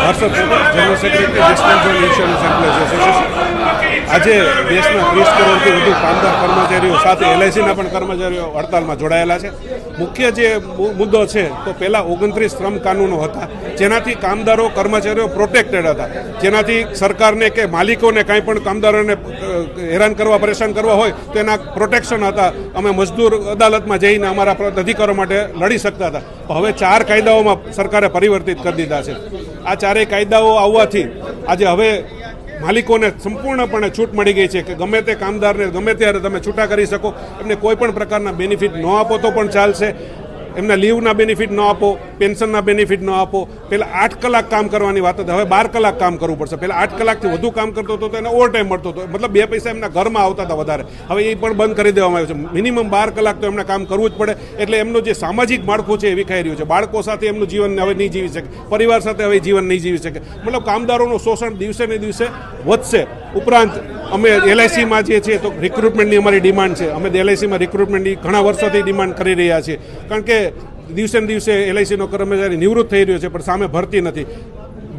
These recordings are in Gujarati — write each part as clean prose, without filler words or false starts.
Harshad general secretary national zone insurance employees association. આજે દેશના 30 કરોડથી વધુ કામદાર કર્મચારીઓ સાથે LICના પણ કર્મચારીઓ હડતાલમાં જોડાયેલા છે. મુખ્ય જે મુદ્દો છે તો પહેલાં 29 શ્રમ કાનૂનો હતા, જેનાથી કામદારો કર્મચારીઓ પ્રોટેક્ટેડ હતા, જેનાથી સરકારને કે માલિકોને કાંઈ પણ કામદારોને હેરાન કરવા પરેશાન કરવા હોય તો એના પ્રોટેક્શન હતા. અમે મજદૂર અદાલતમાં જઈને અમારા અધિકારો માટે લડી શકતા હતા. હવે 4 કાયદાઓમાં સરકારે પરિવર્તિત કરી દીધા છે. આ 4 કાયદાઓ આવવાથી આજે હવે માલિકોને સંપૂર્ણપણે છૂટ મળી ગઈ છે કે ગમે તે કામદારને ગમે ત્યારે તમે છૂટા કરી શકો. એમને કોઈ પણ પ્રકારના બેનિફિટ ન આપો તો પણ ચાલશે, એમને લીવના બેનિફિટ ન આપો, પેન્શનના બેનિફિટ ન આપો. પહેલાં 8 કલાક કામ કરવાની વાત હતી, હવે 12 કલાક કામ કરવું પડશે. પહેલાં 8 કલાકથી વધુ કામ કરતો હતો તો એને ઓવર ટાઈમ મળતો હતો, મતલબ 2 પૈસા એમના ઘરમાં આવતા હતા વધારે. હવે એ પણ બંધ કરી દેવામાં આવ્યું છે. મિનિમમ 12 કલાક તો એમને કામ કરવું જ પડે. એટલે એમનું જે સામાજિક માળખું છે એ વિખાઈ રહ્યું છે. બાળકો સાથે એમનું જીવન હવે નહીં જીવી શકે, પરિવાર સાથે હવે જીવન નહીં જીવી શકે. મતલબ કામદારોનું શોષણ દિવસે ને દિવસે વધશે. ઉપરાંત અમે LICમાં જે છે તો રિક્રુટમેન્ટની અમારી ડિમાન્ડ છે. અમે LICમાં રિક્રુટમેન્ટની ઘણા વર્ષોથી ડિમાન્ડ કરી રહ્યા છીએ, કારણ કે દિવસે ને દિવસે LICનો કર્મચારી નિવૃત્ત થઈ રહ્યો છે પણ સામે ભરતી નથી.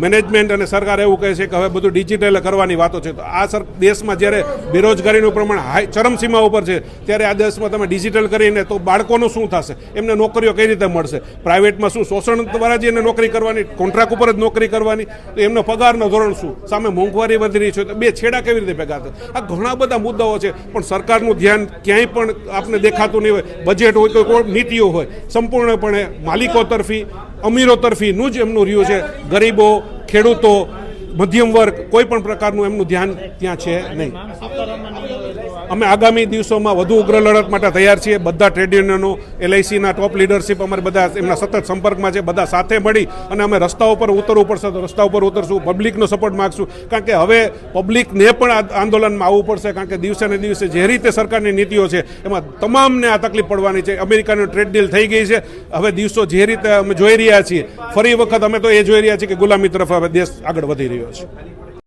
મેનેજમેન્ટ અને સરકાર એવું કહે છે કે હવે બધું ડિજિટલ કરવાની વાતો છે. તો આ દેશમાં જ્યારે બેરોજગારીનું પ્રમાણ ચરમસીમા ઉપર છે, ત્યારે આ દેશમાં તમે ડિજિટલ કરીને તો બાળકોનું શું થશે? એમને નોકરીઓ કઈ રીતે મળશે? પ્રાઇવેટમાં શું શોષણ દ્વારા જ એને નોકરી કરવાની, કોન્ટ્રાક્ટ ઉપર જ નોકરી કરવાની, તો એમનો પગારનો ધોરણ શું? સામે મોંઘવારી વધી રહી છે, તો બે છેડા કેવી રીતે ભેગા થશે? આ ઘણા બધા મુદ્દાઓ છે, પણ સરકારનું ધ્યાન ક્યાંય પણ આપને દેખાતું નહીં હોય. બજેટ હોય તો કોઈ નીતિઓ હોય, સંપૂર્ણપણે માલિકો તરફી, અમીરો તરફીનું જ એમનું રહ્યું છે. ગરીબો, ખેડૂતો, મધ્યમ વર્ગ, કોઈ પણ પ્રકારનું એમનું ધ્યાન ત્યાં છે નહીં. અમે આગામી દિવસોમાં વધુ ઉગ્ર લડત માટે તૈયાર છીએ. બધા ટ્રેડ યુનિયનો, LICના ટોપ લીડરશીપ અમારે બધા એમના સતત સંપર્કમાં છે. બધા સાથે મળી અને અમે રસ્તા ઉપર ઉતરવું પડશે તો રસ્તા ઉપર ઉતરશું, પબ્લિકનો સપોર્ટ માગશું, કારણ કે હવે પબ્લિકને પણ આંદોલનમાં આવવું પડશે. કારણ કે દિવસે ને દિવસે જે રીતે સરકારની નીતિઓ છે એમાં તમામને આ તકલીફ પડવાની છે. અમેરિકાનો ટ્રેડ ડીલ થઈ ગઈ છે. હવે દિવસો જે રીતે અમે જોઈ રહ્યા છીએ, ફરી વખત અમે તો એ જોઈ રહ્યા છીએ કે ગુલામી તરફ હવે દેશ આગળ વધી રહ્યો છે.